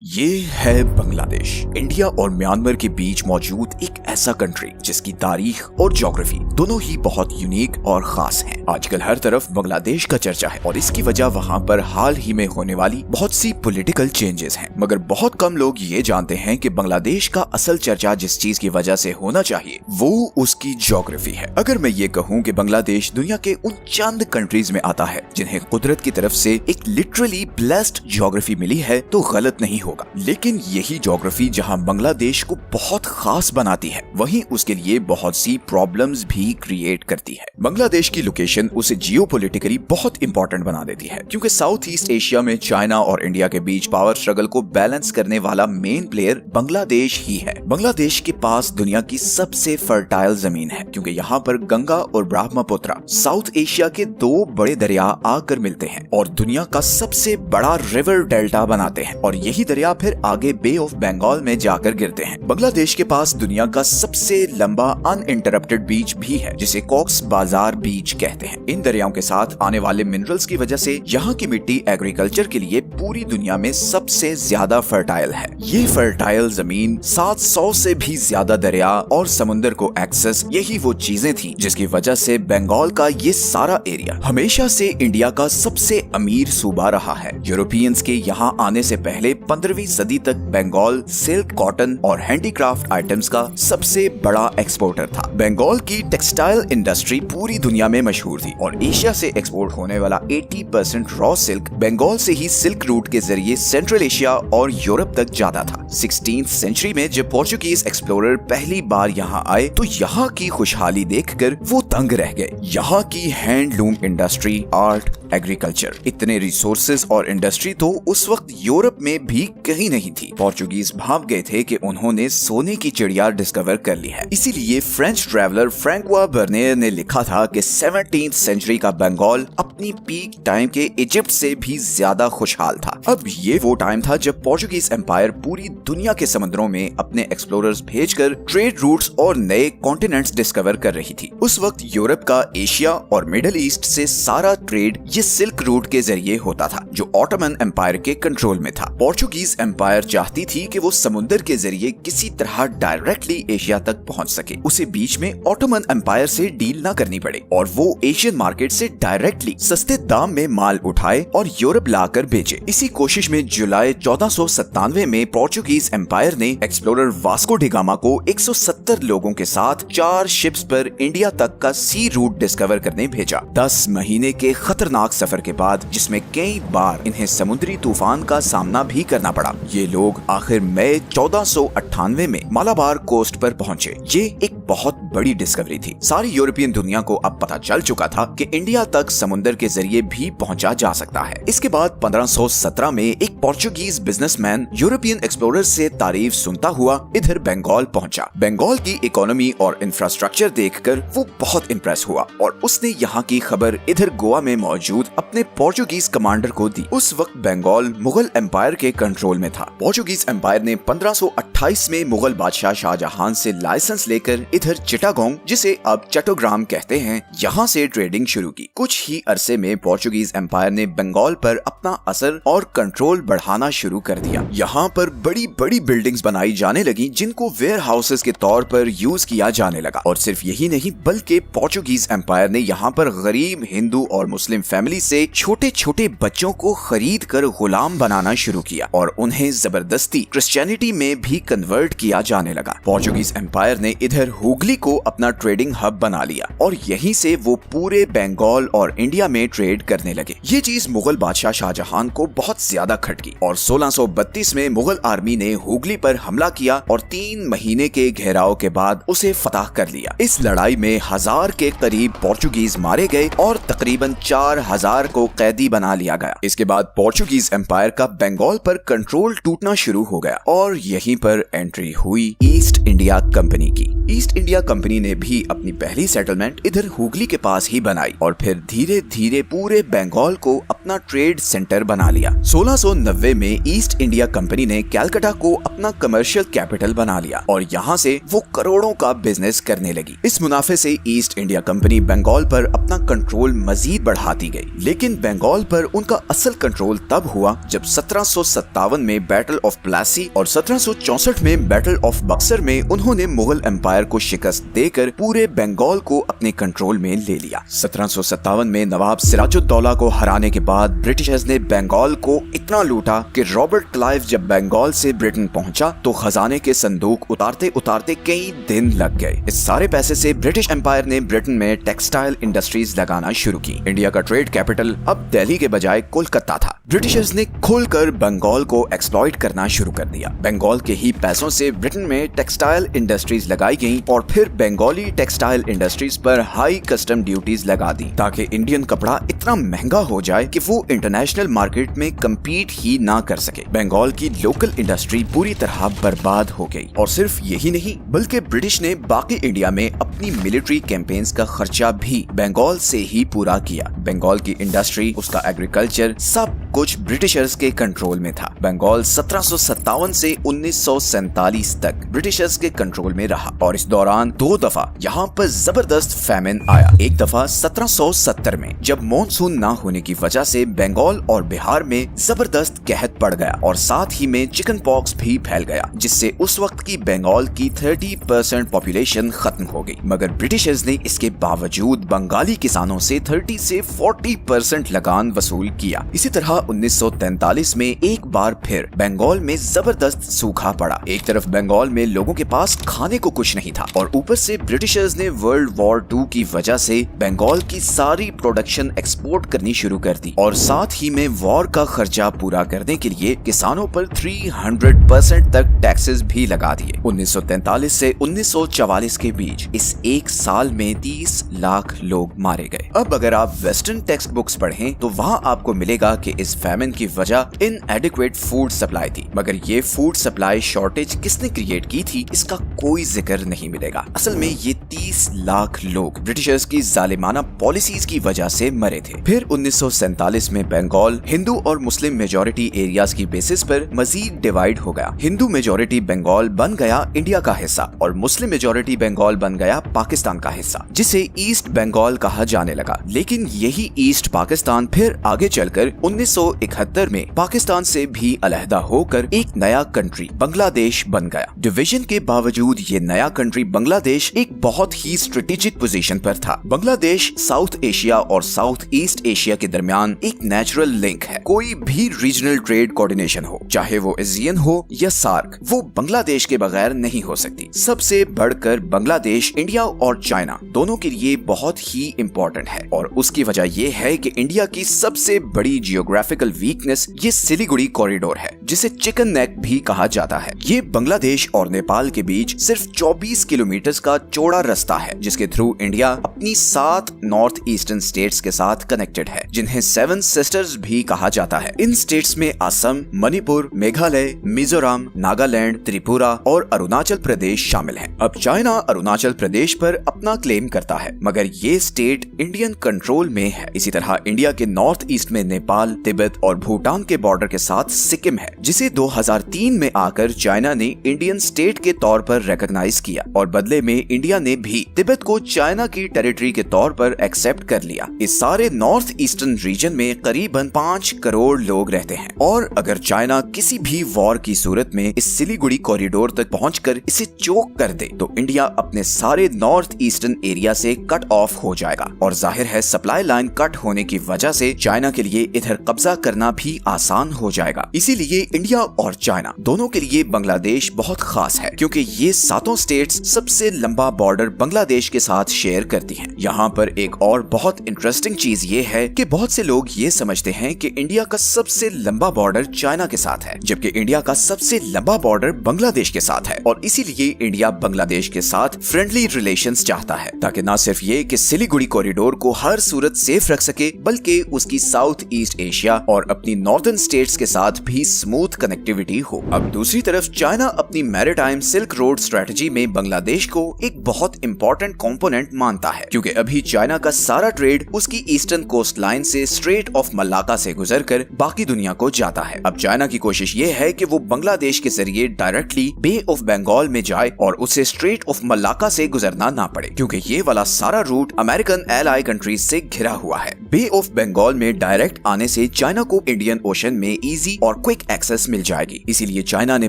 ये है बांग्लादेश। इंडिया और म्यांमार के बीच मौजूद एक ऐसा कंट्री जिसकी तारीख और ज्योग्राफी दोनों ही बहुत यूनिक और खास हैं। आजकल हर तरफ बांग्लादेश का चर्चा है और इसकी वजह वहाँ पर हाल ही में होने वाली बहुत सी पॉलिटिकल चेंजेस हैं। मगर बहुत कम लोग ये जानते हैं कि बांग्लादेश का असल चर्चा जिस चीज की वजह से होना चाहिए वो उसकी ज्योग्राफी है। अगर मैं ये कहूँ कि बांग्लादेश दुनिया के उन चंद कंट्रीज में आता है जिन्हें कुदरत की तरफ से एक लिटरली ब्लेस्ड ज्योग्राफी मिली है तो गलत नहीं होगा। लेकिन यही ज्योग्राफी जहां बांग्लादेश को बहुत खास बनाती है वहीं उसके लिए बहुत सी प्रॉब्लम्स भी क्रिएट करती है। बांग्लादेश की लोकेशन उसे जियोपॉलिटिकली बहुत इंपॉर्टेंट बना देती है क्योंकि साउथ ईस्ट एशिया में चाइना और इंडिया के बीच पावर स्ट्रगल को बैलेंस करने वाला मेन प्लेयर बांग्लादेश ही है। बांग्लादेश के पास दुनिया की सबसे फर्टाइल जमीन है क्योंकि यहाँ पर गंगा और ब्रह्मपुत्र साउथ एशिया के दो बड़े दरिया आकर मिलते हैं और दुनिया का सबसे बड़ा रिवर डेल्टा बनाते हैं और यही दरिया फिर आगे बे ऑफ बंगाल में जाकर गिरते हैं। बांग्लादेश के पास दुनिया का सबसे लंबा अनइंटरप्टेड बीच भी है जिसे कॉक्स बाजार बीच कहते हैं। इन दरियाओं के साथ आने वाले मिनरल्स की वजह से यहाँ की मिट्टी एग्रीकल्चर के लिए पूरी दुनिया में सबसे ज्यादा फर्टाइल है। ये फर्टाइल जमीन 700 से भी ज्यादा दरिया और समुद्र को एक्सेस, यही वो चीजें थी जिसकी वजह से बंगाल का ये सारा एरिया हमेशा से इंडिया का सबसे अमीर सूबा रहा है। यूरोपियंस के यहाँ आने से पहले 15वीं सदी तक बंगाल सिल्क, कॉटन और हैंडीक्राफ्ट आइटम्स का सबसे बड़ा एक्सपोर्टर था। बंगाल की टेक्सटाइल इंडस्ट्री पूरी दुनिया में मशहूर थी और एशिया से एक्सपोर्ट होने वाला 80% रॉ सिल्क बंगाल से ही सिल्क रूट के जरिए सेंट्रल एशिया और यूरोप तक जाता था। 16th सेंचुरी में जब पोर्चुगीज एक्सप्लोरर पहली बार यहाँ आए तो यहाँ की खुशहाली देखकर वो दंग रह गए। यहाँ की हैंडलूम इंडस्ट्री, आर्ट, एग्रीकल्चर, इतने रिसोर्सेज और इंडस्ट्री तो उस वक्त यूरोप में भी कहीं नहीं थी। पोर्चुगीज भाग गए थे कि उन्होंने सोने की चिड़िया डिस्कवर कर ली है। इसीलिए फ्रेंच ट्रैवलर फ्रैंकोis बर्नियर ने लिखा था कि 17th सेंचुरी का बंगाल अपनी पीक टाइम के इजिप्ट से भी ज्यादा खुशहाल था। अब ये वो टाइम था जब पोर्चुगीज एम्पायर पूरी दुनिया के समुद्रों में अपने एक्सप्लोरर्स भेजकर ट्रेड रूट्स और नए कॉन्टिनेंट्स डिस्कवर कर रही थी। उस वक्त यूरोप का एशिया और मिडिल ईस्ट से सारा ट्रेड ये सिल्क रूट के जरिए होता था जो ऑटोमन एम्पायर के कंट्रोल में था। पोर्चुगीज एम्पायर चाहती थी कि वो समुद्र के जरिए किसी तरह डायरेक्टली एशिया तक पहुंच सके, उसे बीच में ऑटोमन एम्पायर से डील ना करनी पड़े और वो एशियन मार्केट से डायरेक्टली सस्ते दाम में माल उठाए और यूरोप लाकर बेचे। इसी कोशिश में जुलाई 1497 में पोर्चुगीज एम्पायर ने एक्सप्लोरर वास्को डिगामा को 170 लोगों के साथ 4 शिप्स पर इंडिया तक का सी रूट डिस्कवर करने भेजा। 10 महीने के खतरनाक सफर के बाद जिसमें कई बार इन्हें समुद्री तूफान का सामना भी करना पड़ा, ये लोग आखिर मई 1498 में मालाबार कोस्ट पर पहुंचे। ये एक बहुत बड़ी डिस्कवरी थी। सारी यूरोपियन दुनिया को अब पता चल चुका था कि इंडिया तक समुद्र के जरिए भी पहुंचा जा सकता है। इसके बाद 1517 में एक पोर्चुगीज बिजनेसमैन यूरोपियन एक्सप्लोरर से तारीफ सुनता हुआ इधर बंगाल पहुंचा। बंगाल की इकोनॉमी और इंफ्रास्ट्रक्चर देखकर वो बहुत इम्प्रेस हुआ और उसने यहाँ की खबर इधर गोवा में मौजूद अपने पोर्चुगीज कमांडर को दी। उस वक्त बंगाल मुगल एम्पायर के कंट्रोल में था। पोर्चुगीज एम्पायर ने 1528 में मुगल बादशाह शाहजहां से लाइसेंस लेकर इधर चिटागोंग, जिसे अब चट्टोग्राम कहते हैं, यहाँ से ट्रेडिंग शुरू की। कुछ ही अरसे में पोर्चुगीज एम्पायर ने बंगाल पर अपना असर और कंट्रोल बढ़ाना शुरू कर दिया। यहाँ पर बड़ी बड़ी बिल्डिंग्स बनाई जाने लगी जिनको वेयर हाउसेस के तौर पर यूज किया जाने लगा। और सिर्फ यही नहीं बल्कि पोर्चुगीज एम्पायर ने यहाँ पर गरीब हिंदू और मुस्लिम फैमिली से छोटे छोटे बच्चों को खरीद कर गुलाम बनाना शुरू किया और उन्हें जबरदस्ती क्रिश्चियनिटी में भी कन्वर्ट किया जाने लगा। पोर्चुगीज एम्पायर ने इधर हुगली को अपना ट्रेडिंग हब बना लिया और यहीं से वो पूरे बंगाल और इंडिया में ट्रेड करने लगे। ये चीज मुगल बादशाह शाहजहां को बहुत ज्यादा खटकी और 1632 में मुगल आर्मी ने हुगली पर हमला किया और 3 महीने के घेराव के बाद उसे फतह कर लिया। इस लड़ाई में 1000 के करीब पोर्चुगीज मारे गए और तकरीबन 4000 को कैदी बना लिया गया। इसके बाद पोर्चुगीज एम्पायर का बंगाल पर कंट्रोल टूटना शुरू हो गया और यहीं पर एंट्री हुई ईस्ट इंडिया कंपनी की। ईस्ट इंडिया कंपनी ने भी अपनी पहली सेटलमेंट इधर हुगली के पास ही बनाई और फिर धीरे धीरे पूरे बंगाल को अपना ट्रेड सेंटर बना लिया। 1690 में ईस्ट इंडिया कंपनी ने कलकत्ता को अपना कमर्शियल कैपिटल बना लिया और यहाँ से वो करोड़ों का बिजनेस करने लगी। इस मुनाफे से ईस्ट इंडिया कंपनी बंगाल पर अपना कंट्रोल मजीद बढ़ाती गई, लेकिन बंगाल पर उनका असल कंट्रोल तब हुआ जब 1757 में बैटल ऑफ प्लासी और 1764 में बैटल ऑफ बक्सर में उन्होंने मुगल एम्पायर को शिकस्त देकर पूरे बंगाल को अपने कंट्रोल में ले लिया। 1757 में नवाब सिराजुद्दौला को हराने के बाद ब्रिटिशर्स ने बंगाल को इतना लूटा कि रॉबर्ट क्लाइव जब बंगाल से ब्रिटेन पहुंचा तो खजाने के संदूक उतारते उतारते कई दिन लग गए। इस सारे पैसे से ब्रिटिश एम्पायर ने ब्रिटेन में टेक्सटाइल इंडस्ट्रीज लगाना शुरू की। इंडिया का ट्रेड कैपिटल अब दिल्ली के बजाय कोलकाता था। ब्रिटिशर्स ने खुलकर बंगाल को एक्सप्लॉइट करना शुरू कर दिया। बंगाल के ही पैसों से ब्रिटेन में टेक्सटाइल इंडस्ट्रीज लगाई गईं और फिर बंगाली टेक्सटाइल इंडस्ट्रीज पर हाई कस्टम ड्यूटीज लगा दी ताकि इंडियन कपड़ा इतना महंगा हो जाए कि वो इंटरनेशनल मार्केट में कम्पीट ही ना कर सके। बंगाल की लोकल इंडस्ट्री पूरी तरह बर्बाद हो गई। और सिर्फ यही नहीं बल्कि ब्रिटिश ने बाकी इंडिया में अपनी मिलिट्री कैंपेन्स का खर्चा भी बंगाल से ही पूरा किया। बंगाल की इंडस्ट्री, उसका एग्रीकल्चर, सब कुछ ब्रिटिशर्स के कंट्रोल में था। बंगाल 1757 से 1947 तक ब्रिटिशर्स के कंट्रोल में रहा और इस दौरान 2 दफा यहाँ पर जबरदस्त फैमिन आया। एक दफा 1770 में जब मॉनसून ना होने की वजह से बंगाल और बिहार में जबरदस्त कहत पड़ गया और साथ ही में चिकन पॉक्स भी फैल गया, जिससे उस वक्त की बंगाल की 30% पॉपुलेशन खत्म हो गई। मगर ब्रिटिशर्स ने इसके बावजूद बंगाली किसानों से 30 से 40% लगान वसूल किया। इसी तरह 1943 में एक बार फिर बंगाल में जबरदस्त सूखा पड़ा। एक तरफ बंगाल में लोगों के पास खाने को कुछ नहीं था और ऊपर से ब्रिटिशर्स ने वर्ल्ड वॉर 2 की वजह से बंगाल की सारी प्रोडक्शन एक्सपोर्ट करनी शुरू कर दी और साथ ही में वॉर का खर्चा पूरा करने के लिए किसानों पर 300% तक टैक्सेस भी लगा दिए। 1943 से 1944 के बीच इस एक साल में 30 लाख लोग मारे गए। अब अगर आप वेस्टर्न टेक्स्ट बुक्स पढ़ें तो वहाँ आपको मिलेगा कि इस फैमिन की वजह इनएडिक्वेट फूड सप्लाई थी। मगर ये फूड सप्लाई शॉर्टेज किसने क्रिएट की थी इसका कोई जिक्र नहीं मिलेगा। असल में ये 30 लाख लोग ब्रिटिशर्स की जालिमाना पॉलिसीज की वजह से मरे थे। फिर 1947 में बंगाल हिंदू और मुस्लिम मेजॉरिटी एरियाज की बेसिस पर मजीद डिवाइड हो गया। हिंदू मेजॉरिटी बंगाल बन गया इंडिया का हिस्सा और मुस्लिम मेजॉरिटी बंगाल बन गया पाकिस्तान का हिस्सा, जिसे ईस्ट बंगाल कहा जाने लगा। लेकिन यही ईस्ट पाकिस्तान फिर आगे चलकर 1971 में पाकिस्तान से भी अलहदा होकर एक नया कंट्री बांग्लादेश बन गया। डिवीजन के बावजूद ये नया कंट्री बांग्लादेश एक बहुत ही स्ट्रेटेजिक पोजीशन पर था। बांग्लादेश साउथ एशिया और साउथ ईस्ट एशिया के दरमियान एक नेचुरल लिंक है। कोई भी रीजनल ट्रेड कोऑर्डिनेशन हो, चाहे वो एशियन हो या सार्क, वो बांग्लादेश के बगैर नहीं हो सकती। सबसे बढ़कर बांग्लादेश इंडिया और चाइना दोनों के लिए बहुत ही इम्पोर्टेंट है और उसकी वजह ये है कि इंडिया की सबसे बड़ी जियोग्राफिकल वीकनेस ये सिलीगुड़ी कॉरिडोर है, जिसे चिकन नेक भी कहा जाता है। ये बांग्लादेश और नेपाल के बीच सिर्फ 24 किलोमीटर का चौड़ा रास्ता है, जिसके थ्रू इंडिया अपनी 7 नॉर्थ ईस्टर्न स्टेट्स के साथ कनेक्टेड है, जिन्हें 7 सिस्टर्स भी कहा जाता है। इन स्टेट्स में असम, मणिपुर, मेघालय, मिजोरम, नागालैंड, त्रिपुरा और अरुणाचल प्रदेश शामिल हैं। अब चाइना अरुणाचल प्रदेश पर अपना क्लेम करता है, मगर ये स्टेट इंडियन कंट्रोल में है। इसी तरह इंडिया के नॉर्थ ईस्ट में नेपाल, तिब्बत और भूटान के बॉर्डर के साथ सिक्किम है, जिसे 2003 में आकर चाइना ने इंडियन स्टेट के तौर पर रिकॉग्नाइज किया और बदले में इंडिया ने भी तिब्बत को चाइना की टेरिटरी के तौर पर एक्सेप्ट कर लिया। इस सारे नॉर्थ ईस्टर्न रीजन में करीबन 5 करोड़ लोग रहते हैं और अगर चाइना किसी भी वॉर की सूरत में इस सिलीगुड़ी कॉरिडोर तक पहुंचकर इसे चोक कर दे तो इंडिया अपने सारे नॉर्थ ईस्टर्न एरिया से कट ऑफ हो जाएगा और जाहिर है सप्लाई लाइन कट होने की वजह से चाइना के लिए इधर कब्जा करना भी आसान हो जाएगा। इसीलिए इंडिया और चाइना दोनों के लिए बांग्लादेश बहुत खास है, क्योंकि ये 7 स्टेट्स सबसे लंबा बॉर्डर बांग्लादेश के साथ शेयर करती हैं। यहाँ पर एक और बहुत इंटरेस्टिंग चीज ये है कि बहुत से लोग ये समझते हैं कि इंडिया का सबसे लंबा बॉर्डर चाइना के साथ है, जबकि इंडिया का सबसे लंबा बॉर्डर बांग्लादेश के साथ है और इसीलिए इंडिया बांग्लादेश के साथ फ्रेंडली रिलेशंस चाहता है, ताकि न सिर्फ ये कि सिलीगुड़ी कॉरिडोर को हर सूरत सेफ रख सके, बल्कि उसकी साउथ ईस्ट एशिया और अपनी नॉर्दर्न स्टेट्स के साथ भी स्मूथ कनेक्टिविटी हो। अब दूसरी तरफ चाइना अपनी मैरीटाइम सिल्क रोड स्ट्रेटजी में बांग्लादेश को एक बहुत इंपॉर्टेंट कंपोनेंट मानता है, क्योंकि अभी चाइना का सारा ट्रेड उसकी ईस्टर्न कोस्ट लाइन से स्ट्रेट ऑफ मलाक्का से गुजरकर बाकी दुनिया को जाता है। अब चाइना की कोशिश ये है कि वो बांग्लादेश के जरिए डायरेक्टली बे ऑफ बंगाल में जाए और उसे स्ट्रेट ऑफ मलाक्का से गुजरना ना पड़े, क्योंकि ये वाला सारा रूट अमेरिकन एलाई कंट्रीज से घिरा हुआ है। बे ऑफ बंगाल में डायरेक्ट आने से चाइना को इंडियन ओशन में इजी और और क्विक एक्सेस मिल जाएगी। इसीलिए चाइना ने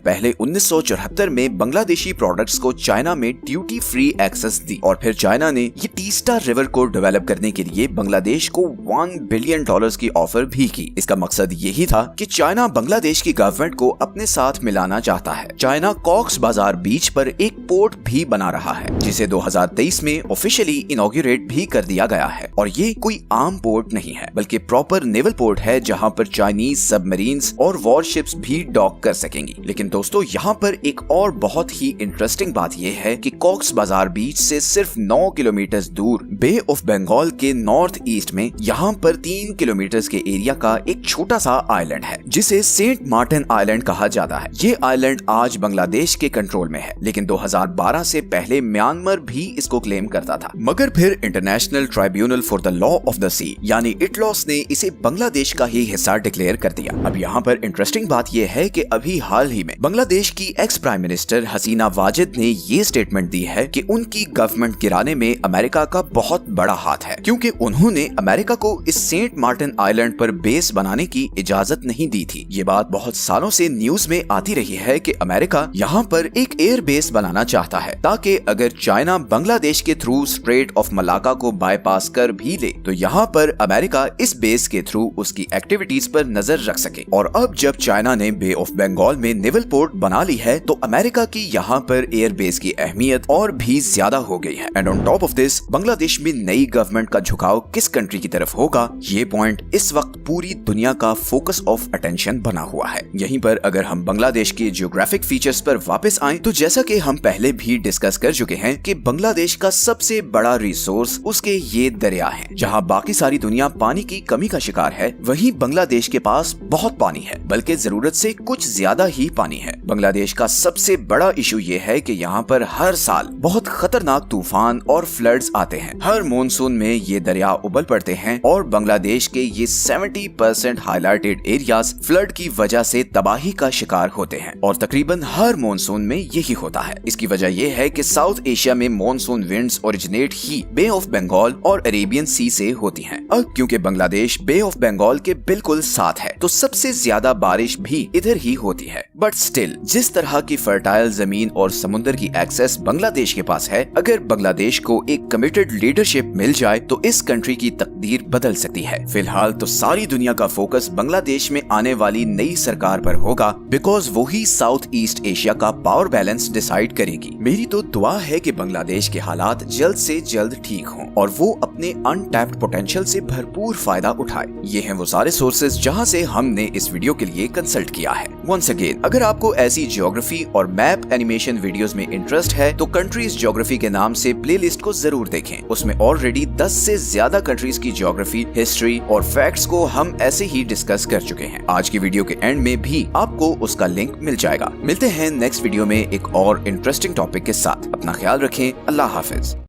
पहले 1974 में बांग्लादेशी प्रोडक्ट्स को चाइना में ड्यूटी फ्री एक्सेस दी और फिर चाइना ने ये तीस्ता रिवर को डेवलप करने के लिए बांग्लादेश को $1 बिलियन की ऑफर भी की। इसका मकसद यही था कि चाइना बांग्लादेश की गवर्नमेंट को अपने साथ मिलाना चाहता है। चाइना कॉक्स बाजार बीच पर एक पोर्ट भी बना रहा है जिसे 2023 में ऑफिशियली इनॉग्रेट भी कर दिया गया है और ये कोई आम पोर्ट नहीं है बल्कि प्रॉपर नेवल पोर्ट है जहां पर चाइनीज सबमरीन्स और वॉरशिप्स भी डॉक कर सकेंगी। लेकिन दोस्तों यहाँ पर एक और बहुत ही इंटरेस्टिंग बात यह है कि कॉक्स बाजार बीच से सिर्फ 9 किलोमीटर दूर बे ऑफ बंगाल के नॉर्थ ईस्ट में यहाँ पर 3 किलोमीटर के एरिया का एक छोटा सा आइलैंड है जिसे सेंट मार्टिन आइलैंड कहा जाता है। ये आइलैंड आज बांग्लादेश के कंट्रोल में है लेकिन 2012 से पहले म्यांमार भी इसको क्लेम करता था, मगर फिर International Tribunal for the Law of the Sea यानी इटलॉस ने इसे बांग्लादेश का ही हिस्सा डिक्लेयर कर दिया। अब यहाँ पर इंटरेस्टिंग बात यह है कि अभी हाल ही में बांग्लादेश की एक्स प्राइम मिनिस्टर हसीना वाजिद ने ये स्टेटमेंट दी है कि उनकी गवर्नमेंट गिराने में अमेरिका का बहुत बड़ा हाथ है क्योंकि उन्होंने अमेरिका को इस सेंट मार्टिन आइलैंड पर बेस बनाने की इजाजत नहीं दी थी। ये बात बहुत सालों से न्यूज में आती रही है कि अमेरिका यहाँ पर एक एयर बेस बनाना चाहता है ताकि अगर चाइना बांग्लादेश के थ्रू स्ट्रेट ऑफ मलाका को बाईपास कर भी ले तो यहाँ पर अमेरिका इस बेस के थ्रू उसकी एक्टिविटीज पर नजर रख सके। और अब जब चाइना ने बे ऑफ बंगाल में नेवल पोर्ट बना ली है तो अमेरिका की यहाँ पर एयर बेस की अहमियत और भी ज्यादा हो गई है। And on top of this Bangladesh में नई गवर्नमेंट का झुकाव किस कंट्री की तरफ होगा, ये पॉइंट इस वक्त पूरी दुनिया का फोकस ऑफ अटेंशन बना हुआ है। यहीं पर अगर हम बांग्लादेश के जियोग्राफिक फीचर्स पर वापस आएं तो जैसा कि हम पहले भी डिस्कस कर चुके हैं कि बांग्लादेश का सबसे बड़ा रिसोर्स उसके ये दरिया हैं। जहां बाकी सारी दुनिया पानी की कमी का शिकार है वहीं बांग्लादेश के पास बहुत पानी है, बल्कि जरूरत से कुछ ज्यादा ही पानी है। बांग्लादेश का सबसे बड़ा इशू ये है कि यहाँ पर हर साल बहुत खतरनाक तूफान और फ्लड्स आते हैं। हर मॉनसून में ये दरिया उबल पड़ते हैं और बांग्लादेश के ये 70% हाईलाइटेड एरियाज फ्लड की वजह से तबाही का शिकार होते हैं और तकरीबन हर मॉनसून में यही होता है। इसकी वजह यह है कि साउथ एशिया में मॉनसून विंड्स ओरिजिनेट ही बे ऑफ बंगाल और अरेबियन सी से होती हैं। अब क्योंकि बांग्लादेश बे ऑफ बंगाल के बिल्कुल साथ है तो सबसे ज्यादा बारिश भी इधर ही होती है। बट स्टिल जिस तरह की फर्टाइल जमीन और समुद्र की एक्सेस बांग्लादेश के पास है, अगर बांग्लादेश को एक कमिटेड लीडरशिप मिल जाए तो इस कंट्री की तकदीर बदल सकती है। फिलहाल तो सारी दुनिया का फोकस बांग्लादेश में आने वाली नई सरकार पर होगा बिकॉज वो ही साउथ ईस्ट एशिया का पावर बैलेंस डिसाइड करेगी। मेरी तो दुआ है कि बांग्लादेश के हालात जल्द से जल्द ठीक हों और वो अपने अनटैप्ड पोटेंशियल से भरपूर फायदा उठाए। ये हैं वो सारे सोर्सेज जहां से हमने इस वीडियो के लिए कंसल्ट किया है। वंस अगेन अगर आपको ऐसी ज्योग्राफी और मैप एनिमेशन वीडियोस में इंटरेस्ट है तो कंट्रीज ज्योग्राफी के नाम से प्लेलिस्ट को जरूर देखें। उसमें ऑलरेडी 10 से ज्यादा कंट्रीज की ज्योग्राफी, हिस्ट्री और फैक्ट्स को हम ऐसे ही डिस्कस कर चुके हैं। आज की वीडियो के एंड में भी आपको उसका लिंक मिल जाएगा। मिलते हैं नेक्स्ट वीडियो में एक और इंटरेस्टिंग टॉपिक के साथ। अपना ख्याल रखें। अल्लाह हाफिज।